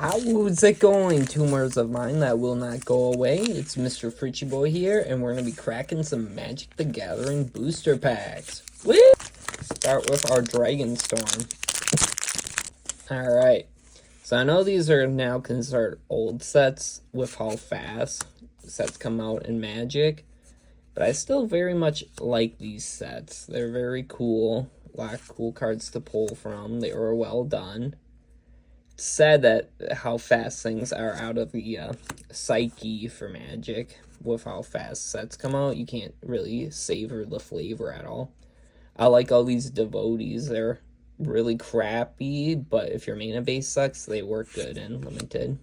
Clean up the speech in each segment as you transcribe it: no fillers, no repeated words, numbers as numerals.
How's it going, tumors of mine that will not go away? It's Mr. Fritchie Boy here, and we're going to be cracking some Magic the Gathering booster packs. Woo! Start with our Dragonstorm. Alright, so I know these are now considered old sets with how fast sets come out in Magic, but I still very much like these sets. They're very cool, a lot of cool cards to pull from. They were well done. Sad that how fast things are out of the psyche for Magic with how fast sets come out. You can't really savor the flavor at all. I like all these devotees. They're really crappy, but if your mana base sucks, they work good in limited.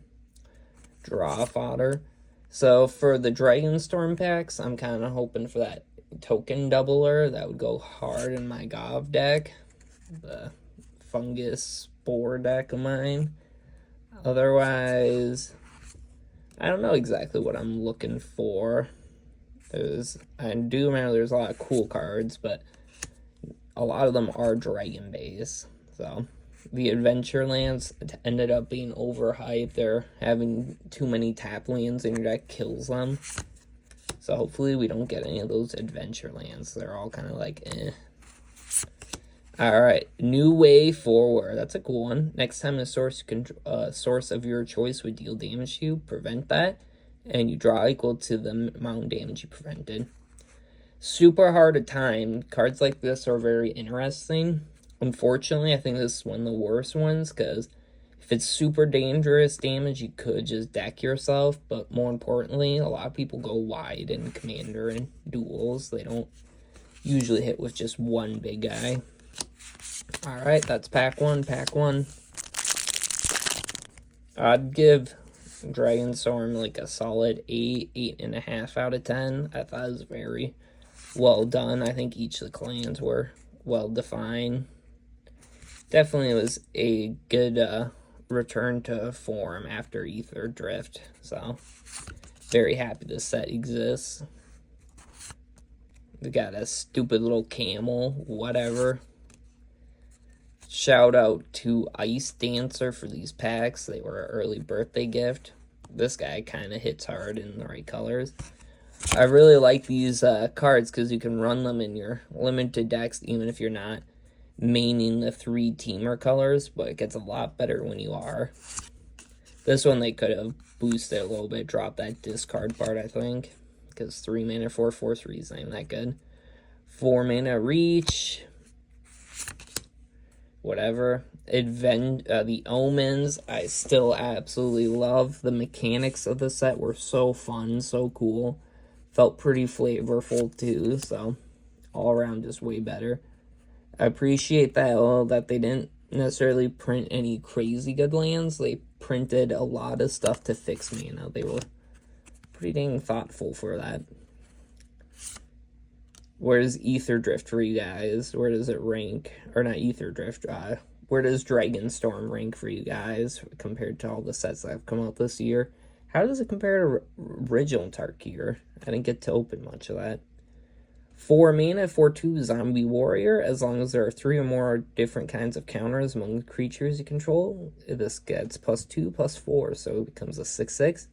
Draw fodder. So for the Dragonstorm packs, I'm kind of hoping for that token doubler. That would go hard in my Gov deck. The fungus spore deck of mine. Otherwise, I don't know exactly what I'm looking for. I do remember there's a lot of cool cards, but a lot of them are dragon base. So the Adventurelands ended up being overhyped. They're having too many tap lands and your deck kills them. So hopefully we don't get any of those Adventurelands. They're all kind of like eh. Alright, New Way Forward. That's a cool one. Next time a source of your choice would deal damage to you, prevent that, and you draw equal to the amount of damage you prevented. Super hard to time. Cards like this are very interesting. Unfortunately, I think this is one of the worst ones, because if it's super dangerous damage, you could just deck yourself, but more importantly, a lot of people go wide in Commander and duels. They don't usually hit with just one big guy. Alright, that's pack one. I'd give Dragonstorm like a solid 8.5 out of 10. I thought it was very well done. I think each of the clans were well defined. Definitely was a good return to form after Ether Drift. So, very happy this set exists. We got a stupid little camel, whatever. Shout out to Ice Dancer for these packs. They were an early birthday gift. This guy kind of hits hard in the right colors. I really like these cards because you can run them in your limited decks even if you're not maining the 3 teamer colors, but it gets a lot better when you are. This one they could have boosted a little bit, dropped that discard part, I think, because 3 mana 4/4/3 is not even that good. 4 mana reach. Whatever. The Omens, I still absolutely love. The mechanics of the set were so fun, so cool. Felt pretty flavorful too, so all around just way better. I appreciate that they didn't necessarily print any crazy good lands. They printed a lot of stuff to fix mana. They were pretty dang thoughtful for that. Where's Ether Drift for you guys? Where does it rank? Or not Ether Drift. Where does Dragonstorm rank for you guys compared to all the sets that have come out this year? How does it compare to original Tarkir? I didn't get to open much of that. 4 mana, 4/2 Zombie Warrior. As long as there are 3 or more different kinds of counters among the creatures you control, this gets +2/+4, so it becomes a 6/6.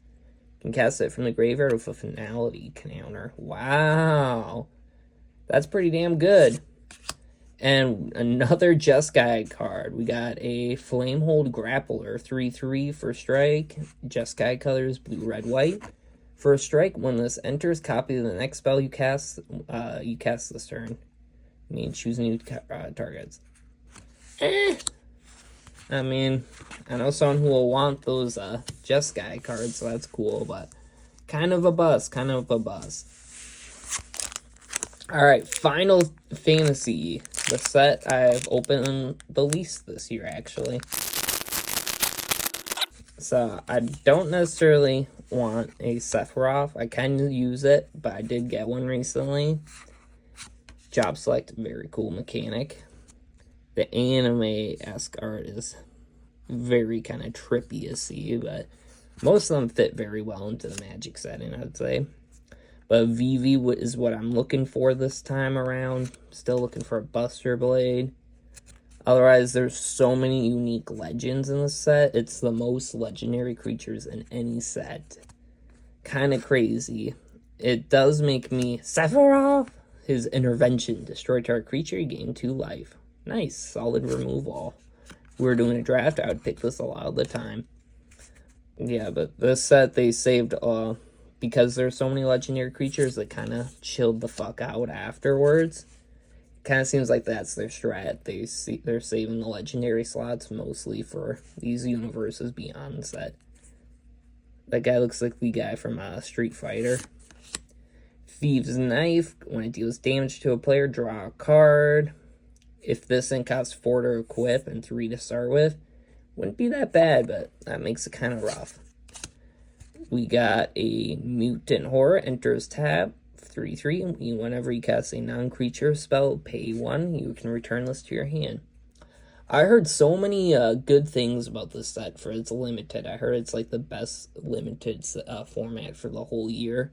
You can cast it from the graveyard with a finality counter. Wow! That's pretty damn good. And another Jeskai card. We got a Flamehold Grappler, 3/3 for strike. Jeskai colors, blue, red, white. For a strike, when this enters, copy the next spell you cast this turn. You mean choose new targets. I mean, I know someone who will want those Jeskai cards, so that's cool, but kind of a bust. Alright, Final Fantasy. The set I've opened the least this year, actually. So, I don't necessarily want a Sephiroth. I kind of use it, but I did get one recently. Job Select, very cool mechanic. The anime-esque art is very kind of trippy to see, but most of them fit very well into the Magic setting, I'd say. But Vivi is what I'm looking for this time around. Still looking for a Buster Blade. Otherwise, there's so many unique legends in the set. It's the most legendary creatures in any set. Kind of crazy. It does make me Sephiroth. His intervention, destroy target creature, you gain 2 life. Nice, solid removal. If we were doing a draft, I would pick this a lot of the time. Yeah, but this set they saved because there's so many legendary creatures that kind of chilled the fuck out afterwards. Kind of seems like that's their strat. They're saving the legendary slots mostly for these universes beyond set. That guy looks like the guy from Street Fighter. Thieves' Knife. When it deals damage to a player, draw a card. If this thing costs 4 to equip and 3 to start with, wouldn't be that bad, but that makes it kind of rough. We got a Mutant Horror. Enters tab. 3/3. Whenever you cast a non-creature spell, pay 1. You can return this to your hand. I heard so many good things about this set for its limited. I heard it's like the best limited format for the whole year.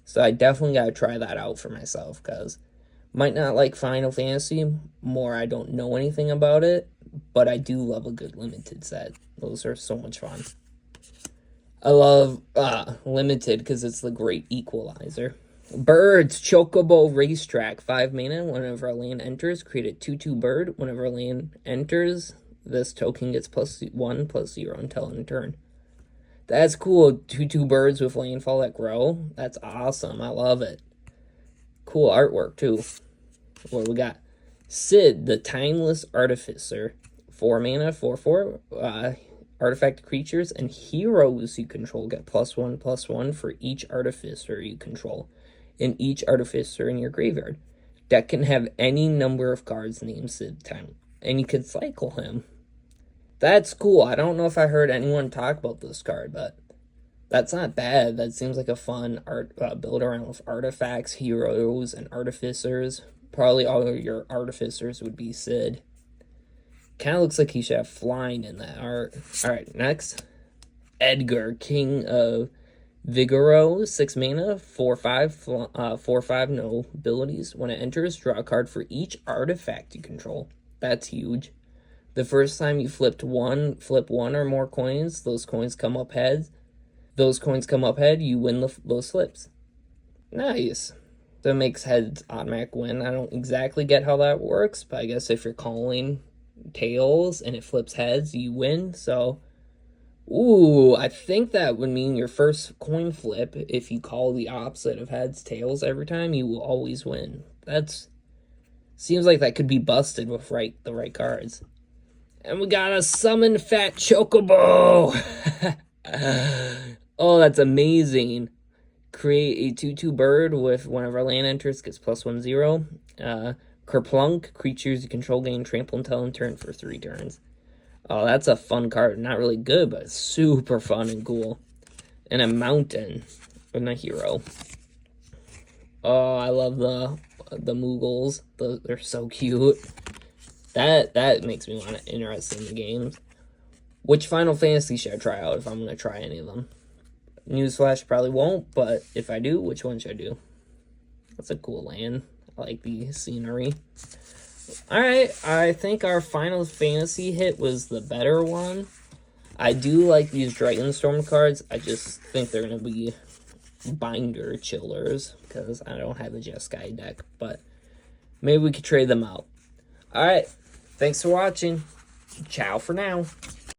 So I definitely gotta try that out for myself, because might not like Final Fantasy more. I don't know anything about it, but I do love a good limited set. Those are so much fun. I love limited because it's the great equalizer. Birds, Chocobo Racetrack, 5 mana. Whenever a land enters, create a 2/2 bird. Whenever a land enters, this token gets +1/+0 until end turn. That's cool. 2/2 birds with landfall that grow. That's awesome. I love it. Cool artwork too. What we got? Sid, the Timeless Artificer. 4 mana, 4/4. Artifact creatures and heroes you control get +1/+1 for each artificer you control, and each artificer in your graveyard. Deck can have any number of cards named Sid Time, and you can cycle him. That's cool. I don't know if I heard anyone talk about this card, but that's not bad. That seems like a fun build around with artifacts, heroes, and artificers. Probably all of your artificers would be Sid. Kind of looks like he should have flying in that art. Alright, next. Edgar, King of Vigoro, 6 mana, 4/5, 4/5, no abilities. When it enters, draw a card for each artifact you control. That's huge. The first time you flip 1 or more coins, those coins come up heads. Those coins come up head, you win those flips. Nice. That makes heads automatic win. I don't exactly get how that works, but I guess if you're calling tails and it flips heads, you win. So, ooh, I think that would mean your first coin flip, if you call the opposite of heads tails every time, you will always win. That's seems like that could be busted with the right cards. And we got a Summon Fat Chocobo. Oh, that's amazing. Create a 2/2 bird with whenever land enters gets +1/+0. Kerplunk, creatures you control gain trample until end turn for 3 turns. Oh, that's a fun card. Not really good, but super fun and cool. And a mountain and a hero. Oh, I love the Moogles. They're so cute. That makes me want to interested in the games. Which Final Fantasy should I try out if I'm going to try any of them? Newsflash, probably won't, but if I do, which one should I do? That's a cool land. I like the scenery. Alright, I think our Final Fantasy hit was the better one. I do like these Dragonstorm cards. I just think they're going to be binder chillers because I don't have a Jeskai deck, but maybe we could trade them out. Alright, thanks for watching. Ciao for now.